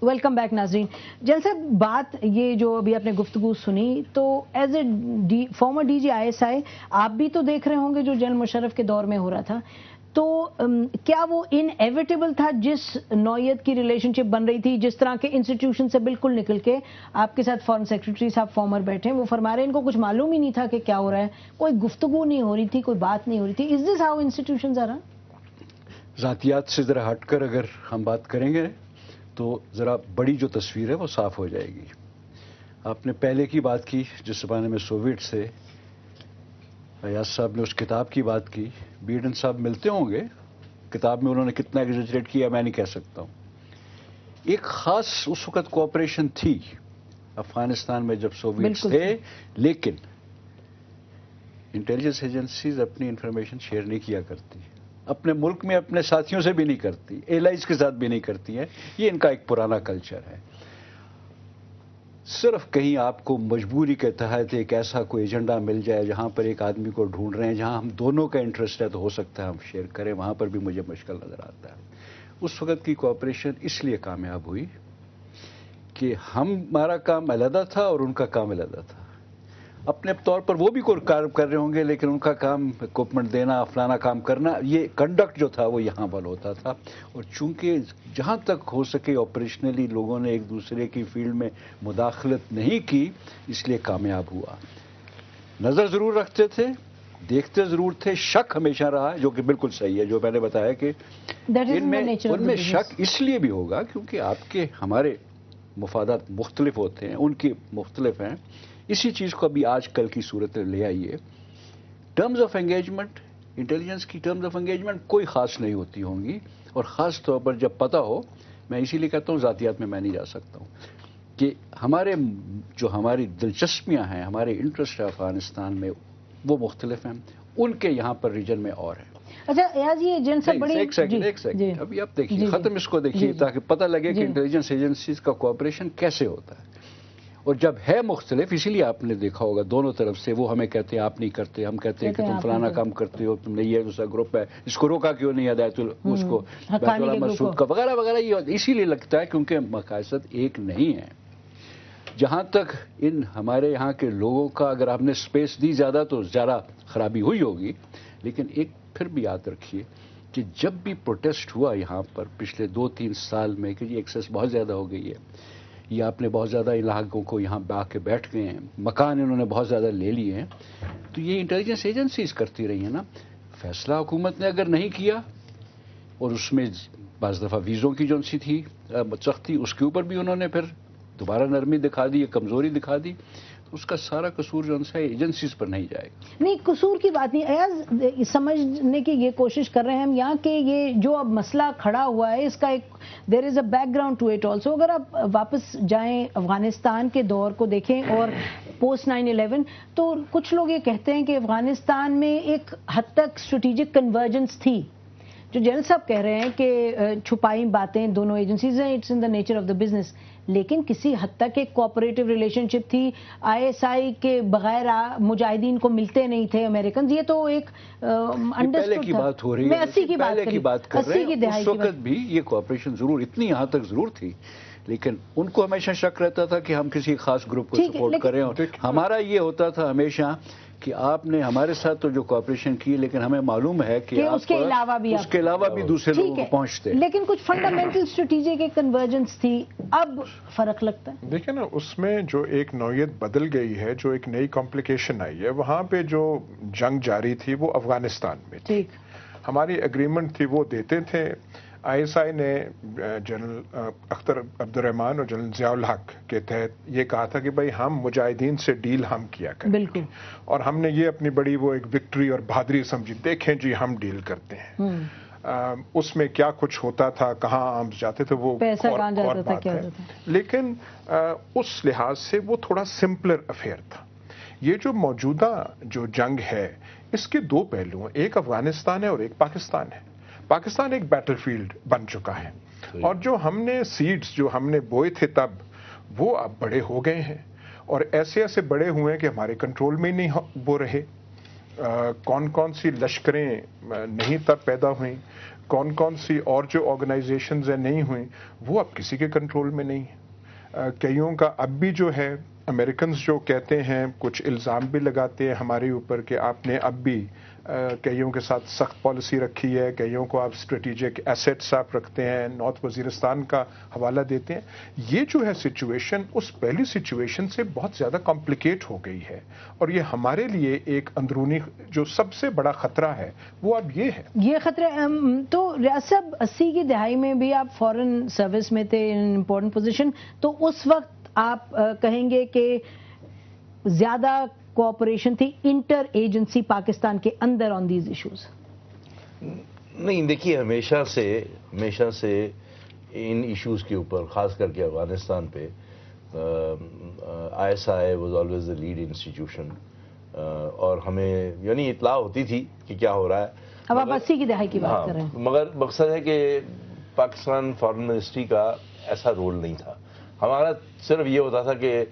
Welcome back ناظرین. جل صاحب, بات یہ جو ابھی آپ نے گفتگو سنی, تو as a former D G I S I آپ بھی تو دیکھ رہے ہوں گے جو جنرل مشرف کے دور میں ہو رہا تھا, تو کیا وہ انیویٹیبل تھا جس نوعیت کی ریلیشن شپ بن رہی تھی, جس طرح کے انسٹیٹیوشن سے بالکل نکل کے آپ کے ساتھ فارن سیکرٹری صاحب فارمر بیٹھے ہیں, وہ فرما رہے ہیں ان کو کچھ معلوم ہی نہیں تھا کہ کیا ہو رہا ہے, کوئی گفتگو نہیں ہو رہی تھی, کوئی بات نہیں ہو رہی تھی. Is this how institutions are run? ذاتیات سے ذرا ہٹ کر اگر ہم بات کریں گے تو ذرا بڑی جو تصویر ہے وہ صاف ہو جائے گی. آپ نے پہلے کی بات کی جس زمانے میں سوویٹ سے, ایاز صاحب نے اس کتاب کی بات کی. بیڈن صاحب ملتے ہوں گے, کتاب میں انہوں نے کتنا ایگزیجریٹ کیا میں نہیں کہہ سکتا ہوں. ایک خاص اس وقت کوآپریشن تھی افغانستان میں جب سوویٹس تھے, لیکن انٹیلیجنس ایجنسیز اپنی انفارمیشن شیئر نہیں کیا کرتی, اپنے ملک میں اپنے ساتھیوں سے بھی نہیں کرتی, ایلائز کے ساتھ بھی نہیں کرتی ہیں. یہ ان کا ایک پرانا کلچر ہے. صرف کہیں آپ کو مجبوری کے تحت ایک ایسا کوئی ایجنڈا مل جائے جہاں پر ایک آدمی کو ڈھونڈ رہے ہیں جہاں ہم دونوں کا انٹرسٹ ہے تو ہو سکتا ہے ہم شیئر کریں, وہاں پر بھی مجھے مشکل نظر آتا ہے. اس وقت کی کوآپریشن اس لیے کامیاب ہوئی کہ ہمارا کام علیحدہ تھا اور ان کا کام علیحدہ تھا. اپنے طور پر وہ بھی کوئی کام کر رہے ہوں گے, لیکن ان کا کام اکوپمنٹ دینا, فلانا کام کرنا, یہ کنڈکٹ جو تھا وہ یہاں پر ہوتا تھا. اور چونکہ جہاں تک ہو سکے آپریشنلی لوگوں نے ایک دوسرے کی فیلڈ میں مداخلت نہیں کی, اس لیے کامیاب ہوا. نظر ضرور رکھتے تھے, دیکھتے ضرور تھے, شک ہمیشہ رہا, جو کہ بالکل صحیح ہے جو میں نے بتایا کہ ان میں شک اس لیے بھی ہوگا کیونکہ آپ کے ہمارے مفادات مختلف ہوتے ہیں, ان کی مختلف ہیں. اسی چیز کو ابھی آج کل کی صورت لے آئیے. ٹرمز آف انگیجمنٹ, انٹیلیجنس کی ٹرمز آف انگیجمنٹ کوئی خاص نہیں ہوتی ہوں گی, اور خاص طور پر جب پتہ ہو, میں اسی لیے کہتا ہوں ذاتیات میں نہیں جا سکتا ہوں, کہ ہماری دلچسپیاں ہیں, ہمارے انٹرسٹ ہے افغانستان میں وہ مختلف ہیں, ان کے یہاں پر ریجن میں اور ہیں. اچھا ایاز, یہ جن سے بڑی ایک سیکنڈ ابھی آپ دیکھیے, ختم اس کو دیکھیے تاکہ پتہ لگے کہ انٹیلیجنس ایجنسیز کا کوآپریشن کیسے ہوتا ہے. اور جب ہے مختلف, اسی لیے آپ نے دیکھا ہوگا دونوں طرف سے, وہ ہمیں کہتے ہیں آپ نہیں کرتے, ہم کہتے ہیں کہ تم فلانا کام کرتے ہو, تم نے یہ دوسرا گروپ ہے اس کو روکا کیوں نہیں, ہدایت اس کو بیت اللہ مسعود کا وغیرہ وغیرہ. یہ اسی لیے لگتا ہے کیونکہ مقاصد ایک نہیں ہے. جہاں تک ان ہمارے یہاں کے لوگوں کا اگر آپ نے اسپیس دی زیادہ تو زیادہ خرابی ہوئی ہوگی, لیکن ایک پھر بھی یاد رکھیے کہ جب بھی پروٹیسٹ ہوا یہاں پر پچھلے 2-3 سال میں کہ یہ ایکسیس بہت زیادہ ہو گئی ہے, یہ آپ نے بہت زیادہ علاقوں کو یہاں آ کے بیٹھ گئے ہیں, مکان انہوں نے بہت زیادہ لے لیے ہیں, تو یہ انٹیلیجنس ایجنسیز کرتی رہی ہیں نا. فیصلہ حکومت نے اگر نہیں کیا, اور اس میں بعض دفعہ ویزوں کی جو سی تھی سختی, اس کے اوپر بھی انہوں نے پھر دوبارہ نرمی دکھا دی, کمزوری دکھا دی, تو اس کا سارا قصور جو ہے ایجنسیز پر نہیں جائے گا. نہیں, قصور کی بات نہیں. ایاز سمجھنے کی یہ کوشش کر رہے ہیں ہم یہاں کہ یہ جو اب مسئلہ کھڑا ہوا ہے اس کا ایک there is a background to it also. اگر آپ واپس جائیں افغانستان کے دور کو دیکھیں اور پوسٹ 9/11, تو کچھ لوگ یہ کہتے ہیں کہ افغانستان میں ایک حد تک اسٹریٹجک کنورجنس تھی. جو جنرل صاحب کہہ رہے ہیں کہ چھپائی باتیں دونوں ایجنسیز ہیں, it's in the nature of the business, لیکن کسی حد تک ایک کوآپریٹو ریلیشن شپ تھی. آئی ایس آئی کے بغیر مجاہدین کو ملتے نہیں تھے امریکنز, یہ تو ایک پہلے کی بات ہو رہی ہے, میں 80 کی بات کر رہے ہیں. اس وقت بھی یہ کوآپریشن ضرور اتنی یہاں تک ضرور تھی, لیکن ان کو ہمیشہ شک رہتا تھا کہ ہم کسی خاص گروپ کو سپورٹ کریں, اور ہمارا یہ ہوتا تھا ہمیشہ کہ آپ نے ہمارے ساتھ تو جو کوآپریشن کی, لیکن ہمیں معلوم ہے کہ اس کے علاوہ بھی دوسرے لوگوں کو پہنچتے, لیکن کچھ فنڈامنٹل اسٹریٹجک ایک کنورجنس تھی. اب فرق لگتا ہے. دیکھیں نا, اس میں جو ایک نوعیت بدل گئی ہے, جو ایک نئی کمپلیکیشن آئی ہے, وہاں پہ جو جنگ جاری تھی وہ افغانستان میں تھی. ہماری اگریمنٹ تھی وہ دیتے تھے. آئی ایس آئی نے جنرل اختر عبد الرحمان اور جنرل ضیاء الحق کے تحت یہ کہا تھا کہ بھائی ہم مجاہدین سے ڈیل ہم کیا کریں, بالکل, اور ہم نے یہ اپنی بڑی وہ ایک وکٹری اور بہادری سمجھی, دیکھیں جی ہم ڈیل کرتے ہیں. اس میں کیا کچھ ہوتا تھا, کہاں آرمز جاتے تھے, وہ اور بات ہے, لیکن اس لحاظ سے وہ تھوڑا سمپلر افیئر تھا. یہ جو موجودہ جو جنگ ہے اس کے 2 پہلو ہیں, ایک افغانستان ہے اور ایک پاکستان ہے. پاکستان ایک بیٹل فیلڈ بن چکا ہے, اور جو ہم نے سیڈز جو ہم نے بوئے تھے تب, وہ اب بڑے ہو گئے ہیں, اور ایسے بڑے ہوئے ہیں کہ ہمارے کنٹرول میں ہی نہیں وہ رہے. کون کون سی لشکریں نہیں تب پیدا ہوئیں, کون کون سی اور جو آرگنائزیشنز ہیں نہیں ہوئیں وہ اب کسی کے کنٹرول میں نہیں ہیں. کئیوں کا اب بھی جو ہے امریکنز جو کہتے ہیں کچھ الزام بھی لگاتے ہیں ہمارے اوپر کہ آپ نے اب بھی کئیوں کے ساتھ سخت پالیسی رکھی ہے, کئیوں کو آپ اسٹریٹجک ایسیٹس آپ رکھتے ہیں, نارتھ وزیرستان کا حوالہ دیتے ہیں. یہ جو ہے سچویشن اس پہلی سچویشن سے بہت زیادہ کمپلیکیٹ ہو گئی ہے, اور یہ ہمارے لیے ایک اندرونی جو سب سے بڑا خطرہ ہے وہ اب یہ ہے. یہ خطرہ تو ریاض صاحب 80 کی دہائی میں بھی آپ فورن سروس میں تھے, امپورٹنٹ پوزیشن, تو اس وقت آپ کہیں گے کہ زیادہ کوآپریشن تھی انٹر ایجنسی پاکستان کے اندر آن دیز ایشوز؟ نہیں, دیکھیے ہمیشہ سے ان ایشوز کے اوپر خاص کر کے افغانستان پہ ISI was always the lead institution, اور ہمیں یعنی اطلاع ہوتی تھی کہ کیا ہو رہا ہے. اب آپ 80 کی دہائی کی بات کر رہے ہیں. مگر مقصد ہے کہ پاکستان فارن منسٹری کا ایسا رول نہیں تھا. ہمارا صرف یہ ہوتا تھا کہ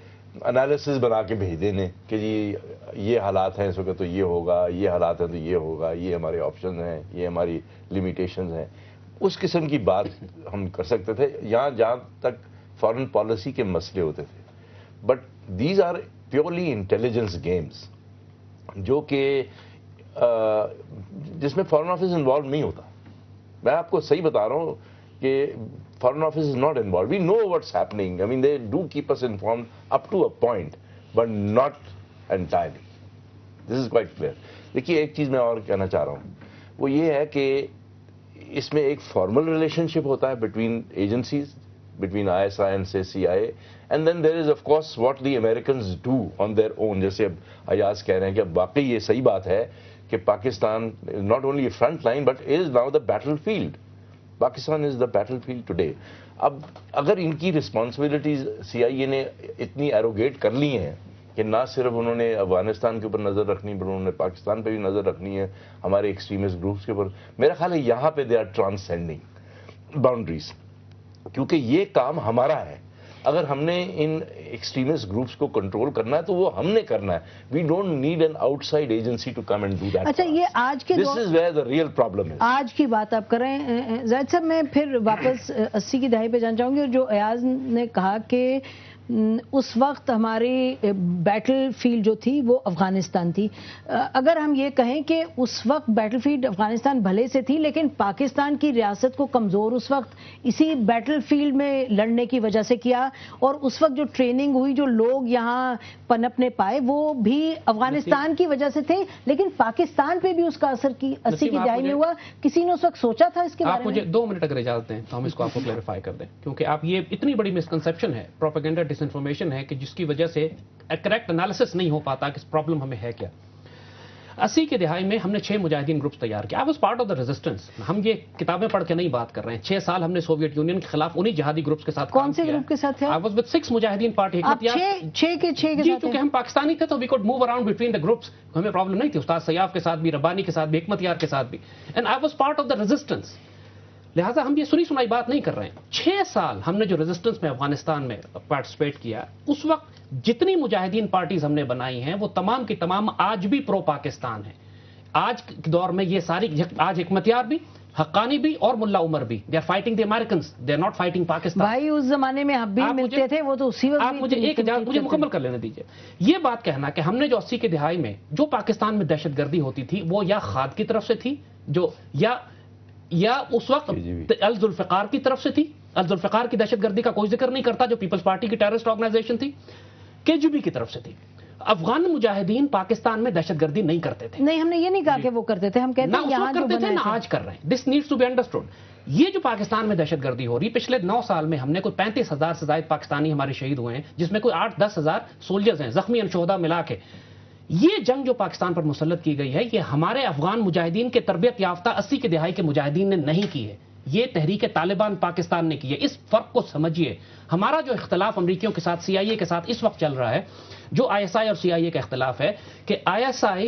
انالیسس بنا کے بھیج دینے کہ جی یہ حالات ہیں اس وقت تو یہ ہوگا, یہ حالات ہیں تو یہ ہوگا, یہ ہمارے آپشنز ہیں, یہ ہماری لیمیٹیشنز ہیں. اس قسم کی بات ہم کر سکتے تھے جہاں تک فارن پالیسی کے مسئلے ہوتے تھے. But these are purely intelligence games جو کہ جس میں فارن آفس انوالو نہیں ہوتا. میں آپ کو صحیح بتا رہا ہوں کہ Foreign Office is not involved. We know what's happening. I mean, they do keep us informed up to a point, but not entirely. This is quite clear. دیکھیے ایک چیز میں اور کہنا چاہ رہا ہوں, وہ یہ ہے کہ اس میں ایک فارمل ریلیشن شپ ہوتا ہے between agencies, between ISI and say CIA, and then there is of course what the Americans do on their own. جیسے اب ایاز کہہ رہے ہیں کہ اب واقعی یہ صحیح بات ہے کہ Pakistan not only a front line but is now the battlefield. Pakistan is the battle field today. اب اگر ان کی رسپانسبلٹیز CIA نے اتنی ایروگیٹ کر لی ہیں کہ نہ صرف انہوں نے افغانستان کے اوپر نظر رکھنی پر انہوں نے پاکستان پہ بھی نظر رکھنی ہے, ہمارے ایکسٹریمسٹ گروپس کے اوپر, میرا خیال ہے یہاں پہ دے آر ٹرانسینڈنگ باؤنڈریز, کیونکہ یہ کام ہمارا ہے. اگر ہم نے ان ایکسٹریمسٹ گروپس کو کنٹرول کرنا ہے تو وہ ہم نے کرنا ہے. We don't need an outside agency to come and do that. اچھا, یہ آج کے this is where the real problem ہے. آج کی بات آپ کر رہے ہیں زاہد صاحب, میں پھر واپس 80 کی دہائی پہ جانا چاہوں گی. جو ایاز نے کہا کہ اس وقت ہماری بیٹل فیلڈ جو تھی وہ افغانستان تھی. اگر ہم یہ کہیں کہ اس وقت بیٹل فیلڈ افغانستان بھلے سے تھی, لیکن پاکستان کی ریاست کو کمزور اس وقت اسی بیٹل فیلڈ میں لڑنے کی وجہ سے کیا, اور اس وقت جو ٹریننگ ہوئی, جو لوگ یہاں پنپنے پائے, وہ بھی افغانستان کی وجہ سے تھے, لیکن پاکستان پہ بھی اس کا اثر 80 کی دہائی میں ہوا. کسی نے اس وقت سوچا تھا اس کے بارے میں؟ آپ مجھے 2 منٹ اگر اجازت دیں تو ہم اس کو آپ کو کلیریفائی کر دیں, کیونکہ آپ یہ اتنی بڑی مسکنسیپشن ہے, پروپیگنڈا ڈس انفارمیشن ہے کہ جس کی وجہ سے کریکٹ انالیسس نہیں ہو پاتا کہ پرابلم ہمیں ہے کیا. 80 کی دہائی میں ہم نے 6 مجاہدین گروپس تیار کیا. I was part of the resistance. ہم یہ کتابیں پڑھ کے نہیں بات کر رہے ہیں. 6 سال ہم نے سوویت یونین کے خلاف انہی جہادی گروپس کے ساتھ کام کیا. کون سے گروپ کے ساتھ تھے؟ آئی واز ود 6 مجاہدین پارٹی حکمت یار. 6 کے ساتھ کیونکہ ہم پاکستانی تھے تو we could move around between the groups. ہمیں پرابلم نہیں تھی. استاد سیاف کے ساتھ بھی, ربانی کے ساتھ بھی, حکمت یار کے ساتھ بھی. And I was part of the resistance. لہٰذا ہم یہ سنی سنائی بات نہیں کر رہے ہیں. 6 سال ہم نے جو ریزسٹنس میں افغانستان میں پارٹیسپیٹ کیا, اس وقت جتنی مجاہدین پارٹیز ہم نے بنائی ہیں وہ تمام کی تمام آج بھی پرو پاکستان ہیں. آج کے دور میں یہ ساری, آج حکمت یار بھی, حقانی بھی اور ملا عمر بھی, they are fighting the Americans, they are not fighting Pakistan. بھائی اس زمانے میں ہم بھی ملتے تھے, وہ تو اسی وقت. آپ مجھے ایک اجازت مجھے مکمل کر لینے دیجیے. یہ بات کہنا کہ ہم نے جو 80 کی دہائی میں جو پاکستان میں دہشت گردی ہوتی تھی وہ یا خاد کی طرف سے تھی, جو یا اس وقت الذوالفقار کی طرف سے تھی. الذوالفقار کی دہشت گردی کا کوئی ذکر نہیں کرتا جو پیپلز پارٹی کی ٹیررسٹ آرگنائزیشن تھی. KGB کی طرف سے تھی. افغان مجاہدین پاکستان میں دہشت گردی نہیں کرتے تھے. نہیں, ہم نے یہ نہیں کہا کہ وہ کرتے تھے, ہم کہتے ہیں یہاں جو کرتے تھے نا آج کر رہے ہیں. This needs to be understood. یہ جو پاکستان میں دہشت گردی ہو رہی, پچھلے 9 سال میں ہم نے کوئی 35,000 سے زائد پاکستانی ہمارے شہید ہوئے ہیں, جس میں کوئی 8-10 ہزار سولجرز ہیں, زخمی شہداء ملا کے. یہ جنگ جو پاکستان پر مسلط کی گئی ہے, یہ ہمارے افغان مجاہدین کے تربیت یافتہ 80 کی دہائی کے مجاہدین نے نہیں کی ہے, یہ تحریک طالبان پاکستان نے کی ہے. اس فرق کو سمجھیے. ہمارا جو اختلاف امریکیوں کے ساتھ, CIA کے ساتھ اس وقت چل رہا ہے, جو ISI اور CIA کا اختلاف ہے کہ ISI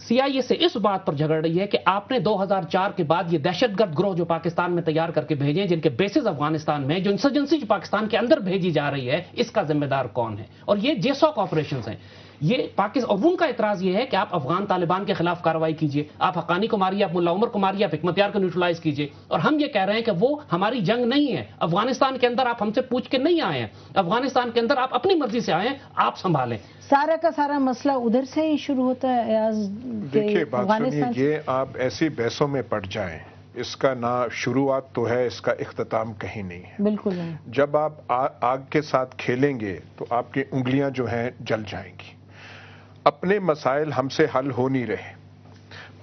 CIA سے اس بات پر جھگڑ رہی ہے کہ آپ نے 2004 کے بعد یہ دہشت گرد گروہ جو پاکستان میں تیار کر کے بھیجے, جن کے بیسز افغانستان میں, جو انسرجنسی جو پاکستان کے اندر بھیجی جا رہی ہے, اس کا ذمہ دار کون ہے. اور یہ JSOC آپریشنز ہیں. یہ پاکستان اور ان کا اعتراض یہ ہے کہ آپ افغان طالبان کے خلاف کارروائی کیجیے, آپ حقانی کو ماریے, آپ ملا عمر کو ماریے, آپ حکمت یار کو نیوٹرلائز کیجیے. اور ہم یہ کہہ رہے ہیں کہ وہ ہماری جنگ نہیں ہے. افغانستان کے اندر آپ ہم سے پوچھ کے نہیں آئے ہیں, افغانستان کے اندر آپ اپنی مرضی سے آئے ہیں, آپ سنبھالیں. سارا کا سارا مسئلہ ادھر سے ہی شروع ہوتا ہے ایاز. دیکھیے بات سنیے, یہ آپ ایسی بحثوں میں پڑ جائیں, اس کا نہ شروعات تو ہے, اس کا اختتام کہیں نہیں ہے. بالکل نہیں. جب آپ آگ کے ساتھ کھیلیں گے تو آپ کی انگلیاں جو ہیں جل جائیں گی. اپنے مسائل ہم سے حل ہو نہیں رہے.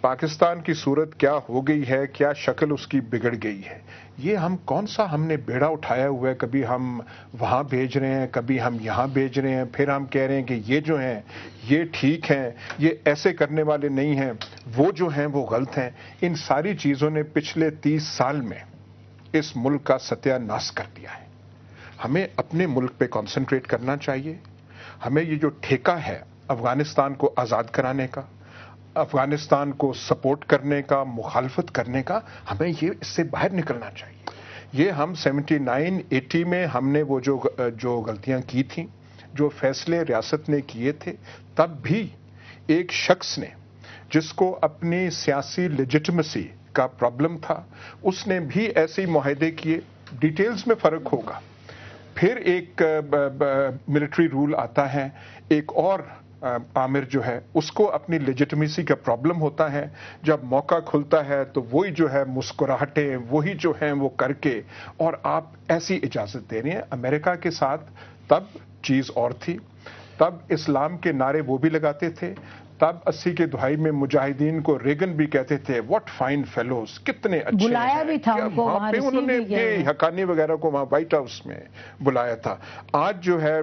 پاکستان کی صورت کیا ہو گئی ہے, کیا شکل اس کی بگڑ گئی ہے, یہ کون سا ہم نے بیڑا اٹھایا ہوا ہے. کبھی ہم وہاں بھیج رہے ہیں, کبھی ہم یہاں بھیج رہے ہیں, پھر ہم کہہ رہے ہیں کہ یہ جو ہیں یہ ٹھیک ہیں, یہ ایسے کرنے والے نہیں ہیں, وہ جو ہیں وہ غلط ہیں. ان ساری چیزوں نے پچھلے 30 سال میں اس ملک کا ستیہ ناش کر دیا ہے. ہمیں اپنے ملک پہ کنسنٹریٹ کرنا چاہیے. ہمیں یہ جو ٹھیکہ ہے افغانستان کو آزاد کرانے کا, افغانستان کو سپورٹ کرنے کا, مخالفت کرنے کا, ہمیں یہ اس سے باہر نکلنا چاہیے. یہ ہم 79-80 میں ہم نے وہ جو غلطیاں کی تھیں, جو فیصلے ریاست نے کیے تھے, تب بھی ایک شخص نے جس کو اپنی سیاسی لیجٹمیسی کا پرابلم تھا, اس نے بھی ایسے معاہدے کیے. ڈیٹیلز میں فرق ہوگا. پھر ایک ملٹری رول آتا ہے, ایک اور عامر جو ہے اس کو اپنی لیجٹمیسی کا پرابلم ہوتا ہے. جب موقع کھلتا ہے تو وہی جو ہے مسکراہٹیں وہی جو ہیں وہ کر کے, اور آپ ایسی اجازت دے رہے ہیں. امریکہ کے ساتھ تب چیز اور تھی, تب اسلام کے نعرے وہ بھی لگاتے تھے. تب 80 کے دہائی میں مجاہدین کو ریگن بھی کہتے تھے واٹ فائن فیلوز, کتنے اچھے. بلایا بھی تھا ان کو, وہاں پہ انہوں نے حقانی وغیرہ کو وہاں وائٹ ہاؤس میں بلایا تھا. آج جو ہے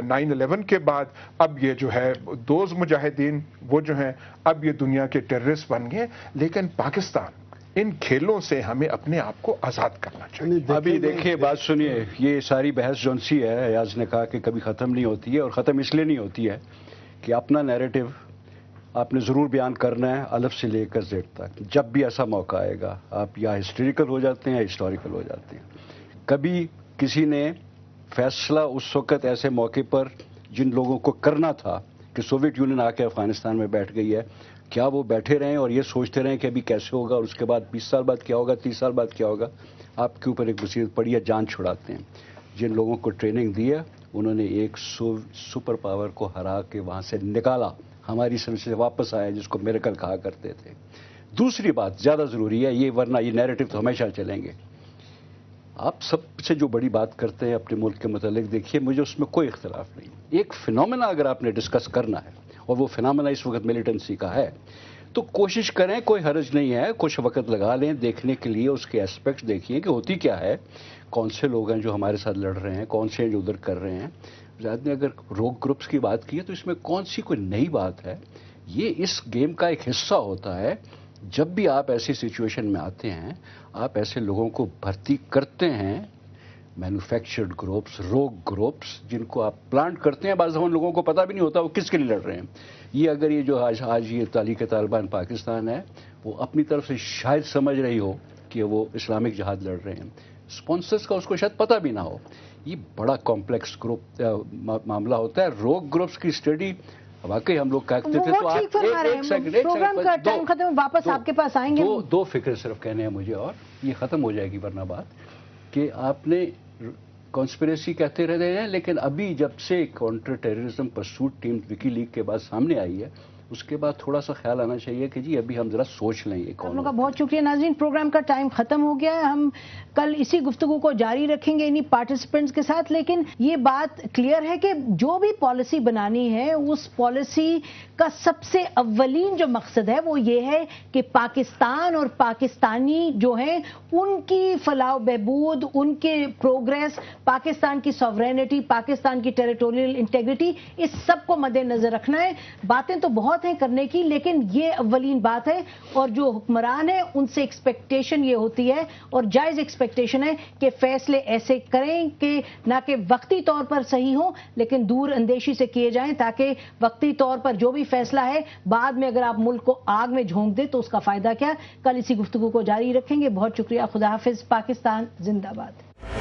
9/11 کے بعد اب یہ جو ہے دوز مجاہدین وہ جو ہیں اب یہ دنیا کے ٹیررسٹ بن گئے. لیکن پاکستان ان کھیلوں سے ہمیں اپنے آپ کو آزاد کرنا چاہیے. ابھی دیکھیے بات سنیے, یہ ساری بحث جون سی ہے, ایاز نے کہا کہ کبھی ختم نہیں ہوتی ہے, اور ختم اس لیے نہیں ہوتی ہے کہ اپنا نیریٹو آپ نے ضرور بیان کرنا ہے الف سے لے کر زیڈ تک. جب بھی ایسا موقع آئے گا آپ یا ہسٹوریکل ہو جاتے ہیں یا ہسٹوریکل ہو جاتے ہیں. کبھی کسی نے فیصلہ اس وقت ایسے موقع پر جن لوگوں کو کرنا تھا کہ سوویت یونین آ کے افغانستان میں بیٹھ گئی ہے, کیا وہ بیٹھے رہیں اور یہ سوچتے رہیں کہ ابھی کیسے ہوگا اور اس کے بعد 20 سال بعد کیا ہوگا, 30 سال بعد کیا ہوگا. آپ کے اوپر ایک مصیبت پڑی ہے, جان چھڑاتے ہیں. جن لوگوں کو ٹریننگ دی ہے انہوں نے ایک سپر پاور کو ہرا کے وہاں سے نکالا, ہماری سروس سے واپس آیا, جس کو میریکل کہا کرتے تھے. دوسری بات زیادہ ضروری ہے یہ, ورنہ یہ نیریٹو تو ہمیشہ چلیں گے. آپ سب سے جو بڑی بات کرتے ہیں اپنے ملک کے متعلق, دیکھیے مجھے اس میں کوئی اختلاف نہیں. ایک فینومینا اگر آپ نے ڈسکس کرنا ہے اور وہ فینومینا اس وقت ملیٹنسی کا ہے تو کوشش کریں, کوئی حرج نہیں ہے, کچھ وقت لگا لیں دیکھنے کے لیے, اس کے اسپیکٹس دیکھیے کہ ہوتی کیا ہے, کون سے لوگ ہیں جو ہمارے ساتھ لڑ رہے ہیں, کون سے ہیں جو ادھر کر رہے ہیں. زیادہ نے اگر روگ گروپس کی بات کی ہے تو اس میں کون سی کوئی نئی بات ہے. یہ اس گیم کا ایک حصہ ہوتا ہے. جب بھی آپ ایسی سچویشن میں آتے ہیں آپ ایسے لوگوں کو بھرتی کرتے ہیں, مینوفیکچرڈ گروپس, روگ گروپس, جن کو آپ پلانٹ کرتے ہیں. بعض ان لوگوں کو پتہ بھی نہیں ہوتا وہ کس کے لیے لڑ رہے ہیں. یہ اگر یہ جو آج یہ تحریک طالبان پاکستان ہے وہ اپنی طرف سے شاید سمجھ رہی ہو کہ وہ اسلامک جہاد لڑ رہے ہیں, اسپانسرز کا اس کو شاید پتہ بھی نہ ہو. یہ بڑا کمپلیکس گروپ معاملہ ہوتا ہے. روگ گروپس کی اسٹڈی واقعی ہم لوگ کہتے تھے تو آپ ایک سیکنڈ واپس آپ کے پاس آئیں گے. دو فکر صرف کہنے ہیں مجھے اور یہ ختم ہو جائے گی ورنہ بات, کہ آپ نے کانسپریسی کہتے رہے ہیں لیکن ابھی جب سے کاؤنٹر ٹیررزم پرسوٹ ٹیم وکی لیگ کے بعد سامنے آئی ہے اس کے بعد تھوڑا سا خیال آنا چاہیے کہ جی ابھی ہم ذرا سوچ لیں. یہ آپ لوگوں کا بہت شکریہ. ناظرین پروگرام کا ٹائم ختم ہو گیا ہے, ہم کل اسی گفتگو کو جاری رکھیں گے انہی پارٹیسپینٹس کے ساتھ. لیکن یہ بات کلیئر ہے کہ جو بھی پالیسی بنانی ہے اس پالیسی کا سب سے اولین جو مقصد ہے وہ یہ ہے کہ پاکستان اور پاکستانی جو ہیں ان کی فلاح و بہبود, ان کے پروگریس, پاکستان کی سوورینٹی, پاکستان کی ٹیریٹوریل انٹیگریٹی, اس سب کو مد نظر رکھنا ہے. باتیں تو بہت ہیں کرنے کی لیکن یہ اولین بات ہے, اور جو حکمران ہیں ان سے ایکسپیکٹیشن یہ ہوتی ہے اور جائز ایکسپیکٹیشن ہے کہ فیصلے ایسے کریں کہ نہ کہ وقتی طور پر صحیح ہوں لیکن دور اندیشی سے کیے جائیں, تاکہ وقتی طور پر جو بھی فیصلہ ہے بعد میں اگر آپ ملک کو آگ میں جھونک دیں تو اس کا فائدہ کیا. کل اسی گفتگو کو جاری رکھیں گے. بہت شکریہ. خدا حافظ. پاکستان زندہ باد.